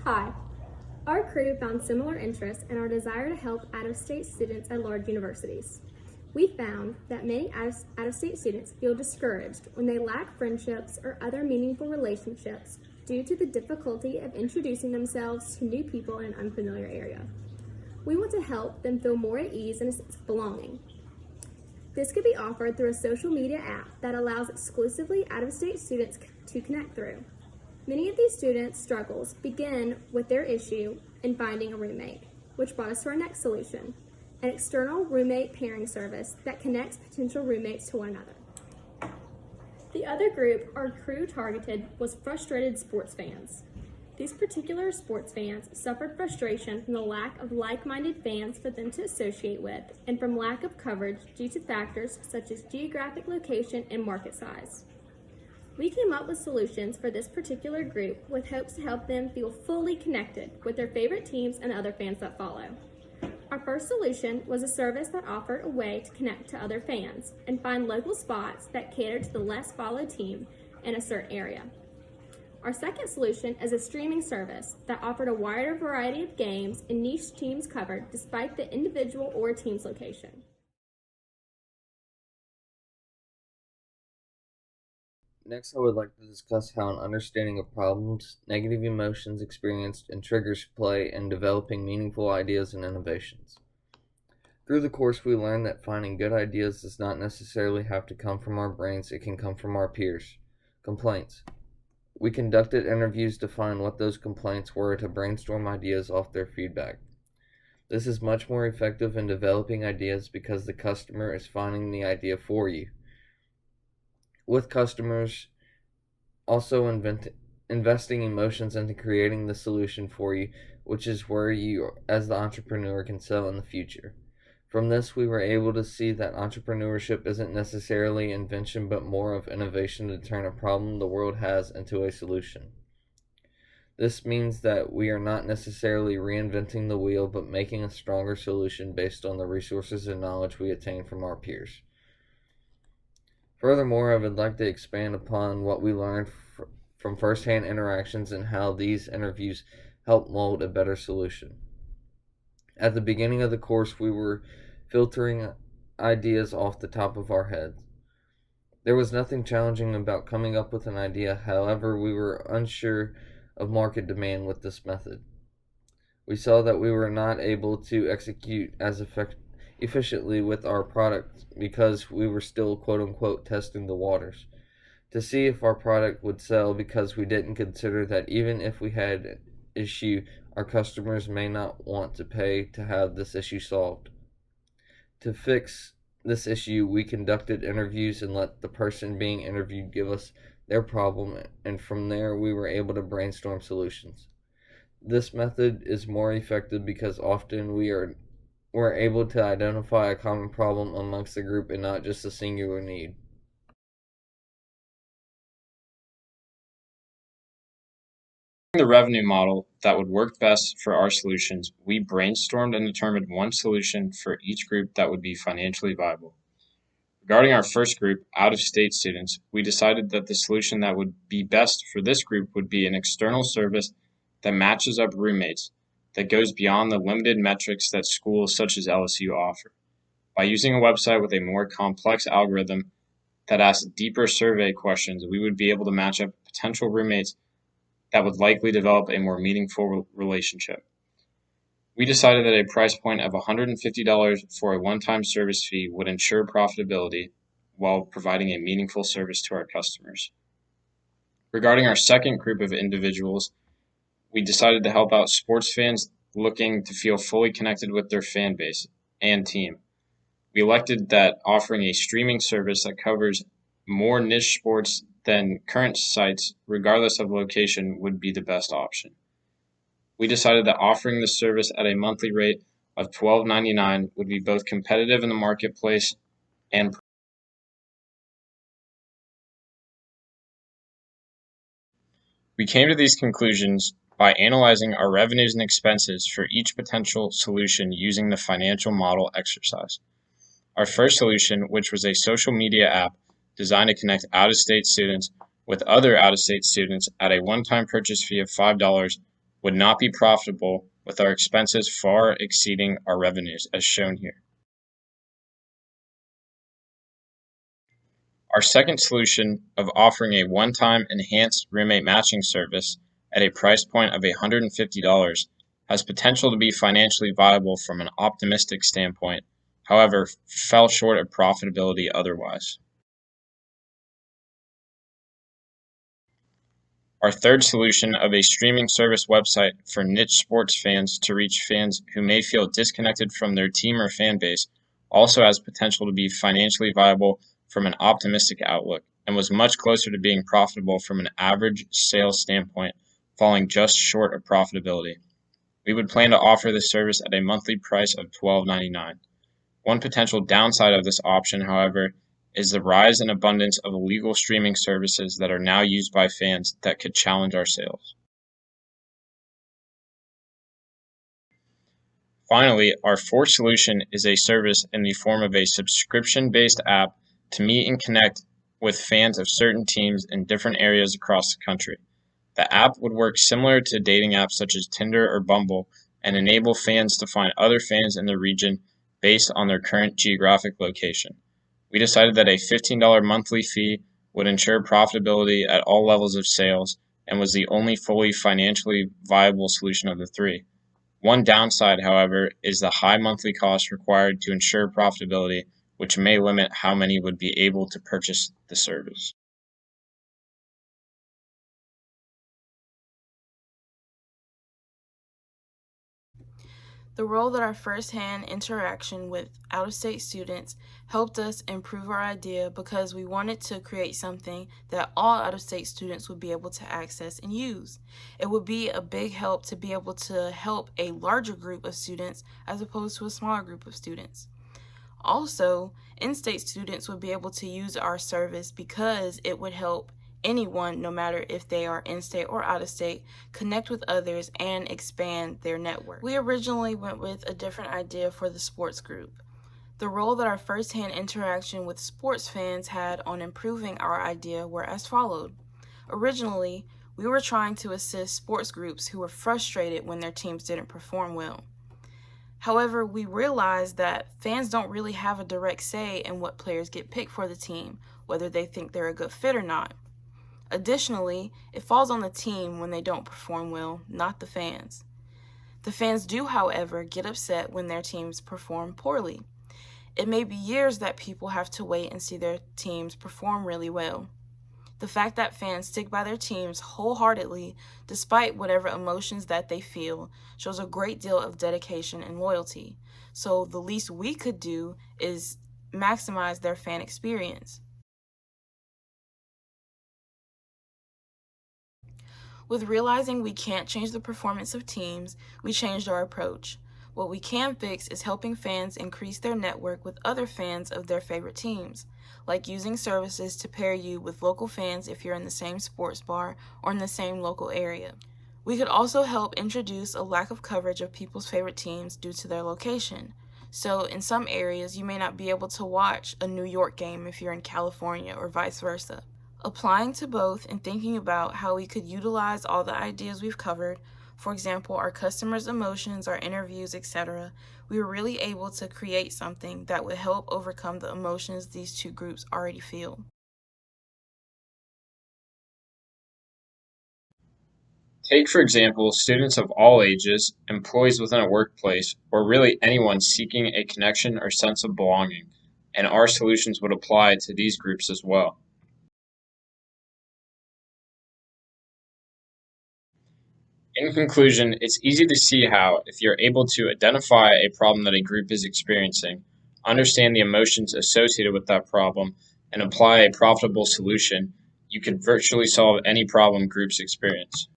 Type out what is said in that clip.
Hi. Our crew found similar interests in our desire to help out-of-state students at large universities. We found that many out-of-state students feel discouraged when they lack friendships or other meaningful relationships due to the difficulty of introducing themselves to new people in an unfamiliar area. We want to help them feel more at ease and a sense of belonging. This could be offered through a social media app that allows exclusively out-of-state students to connect through. Many of these students' struggles begin with their issue in finding a roommate, which brought us to our next solution, an external roommate pairing service that connects potential roommates to one another. The other group our crew targeted was frustrated sports fans. These particular sports fans suffered frustration from the lack of like-minded fans for them to associate with and from lack of coverage due to factors such as geographic location and market size. We came up with solutions for this particular group with hopes to help them feel fully connected with their favorite teams and other fans that follow. Our first solution was a service that offered a way to connect to other fans and find local spots that cater to the less followed team in a certain area. Our second solution is a streaming service that offered a wider variety of games and niche teams covered despite the individual or team's location. Next, I would like to discuss how an understanding of problems, negative emotions experienced, and triggers play in developing meaningful ideas and innovations. Through the course, we learned that finding good ideas does not necessarily have to come from our brains, it can come from our peers. Complaints. We conducted interviews to find what those complaints were to brainstorm ideas off their feedback. This is much more effective in developing ideas because the customer is finding the idea for you. With customers also investing emotions into creating the solution for you, which is where you as the entrepreneur can sell in the future. From this, we were able to see that entrepreneurship isn't necessarily invention but more of innovation to turn a problem the world has into a solution. This means that we are not necessarily reinventing the wheel but making a stronger solution based on the resources and knowledge we attain from our peers. Furthermore, I would like to expand upon what we learned from first-hand interactions and how these interviews help mold a better solution. At the beginning of the course, we were filtering ideas off the top of our heads. There was nothing challenging about coming up with an idea, however, we were unsure of market demand with this method. We saw that we were not able to execute as efficiently with our product because we were still quote-unquote testing the waters to see if our product would sell because we didn't consider that even if we had an issue, our customers may not want to pay to have this issue solved. To fix this issue, we conducted interviews and let the person being interviewed give us their problem, and from there we were able to brainstorm solutions. This method is more effective because often we're able to identify a common problem amongst the group and not just a singular need. The revenue model that would work best for our solutions, we brainstormed and determined one solution for each group that would be financially viable. Regarding our first group, out-of-state students, we decided that the solution that would be best for this group would be an external service that matches up roommates, that goes beyond the limited metrics that schools such as LSU offer. By using a website with a more complex algorithm that asks deeper survey questions, we would be able to match up potential roommates that would likely develop a more meaningful relationship. We decided that a price point of $150 for a one-time service fee would ensure profitability while providing a meaningful service to our customers. Regarding our second group of individuals, we decided to help out sports fans looking to feel fully connected with their fan base and team. We elected that offering a streaming service that covers more niche sports than current sites, regardless of location, would be the best option. We decided that offering this service at a monthly rate of $12.99 would be both competitive in the marketplace and we came to these conclusions by analyzing our revenues and expenses for each potential solution using the financial model exercise. Our first solution, which was a social media app designed to connect out-of-state students with other out-of-state students at a one-time purchase fee of $5, would not be profitable, with our expenses far exceeding our revenues, as shown here. Our second solution of offering a one-time enhanced roommate matching service at a price point of $150 has potential to be financially viable from an optimistic standpoint, however, fell short of profitability otherwise. Our third solution of a streaming service website for niche sports fans to reach fans who may feel disconnected from their team or fan base also has potential to be financially viable from an optimistic outlook, and was much closer to being profitable from an average sales standpoint, falling just short of profitability. We would plan to offer this service at a monthly price of $12.99. One potential downside of this option, however, is the rise in abundance of illegal streaming services that are now used by fans that could challenge our sales. Finally, our fourth solution is a service in the form of a subscription-based app to meet and connect with fans of certain teams in different areas across the country. The app would work similar to dating apps such as Tinder or Bumble and enable fans to find other fans in the region based on their current geographic location. We decided that a $15 monthly fee would ensure profitability at all levels of sales and was the only fully financially viable solution of the three. One downside, however, is the high monthly cost required to ensure profitability, which may limit how many would be able to purchase the service. The role that our first-hand interaction with out-of-state students helped us improve our idea because we wanted to create something that all out-of-state students would be able to access and use. It would be a big help to be able to help a larger group of students as opposed to a smaller group of students. Also, in-state students would be able to use our service because it would help anyone, no matter if they are in-state or out-of-state, connect with others and expand their network. We originally went with a different idea for the sports group. The role that our first-hand interaction with sports fans had on improving our idea were as followed. Originally, we were trying to assist sports groups who were frustrated when their teams didn't perform well. However, we realized that fans don't really have a direct say in what players get picked for the team, whether they think they're a good fit or not. Additionally, it falls on the team when they don't perform well, not the fans. The fans do, however, get upset when their teams perform poorly. It may be years that people have to wait and see their teams perform really well. The fact that fans stick by their teams wholeheartedly, despite whatever emotions that they feel, shows a great deal of dedication and loyalty. So the least we could do is maximize their fan experience. With realizing we can't change the performance of teams, we changed our approach. What we can fix is helping fans increase their network with other fans of their favorite teams, like using services to pair you with local fans if you're in the same sports bar or in the same local area. We could also help introduce a lack of coverage of people's favorite teams due to their location. So in some areas, you may not be able to watch a New York game if you're in California or vice versa. Applying to both and thinking about how we could utilize all the ideas we've covered, for example, our customers' emotions, our interviews, etc., we were really able to create something that would help overcome the emotions these two groups already feel. Take, for example, students of all ages, employees within a workplace, or really anyone seeking a connection or sense of belonging, and our solutions would apply to these groups as well. In conclusion, it's easy to see how, if you're able to identify a problem that a group is experiencing, understand the emotions associated with that problem, and apply a profitable solution, you could virtually solve any problem groups experience.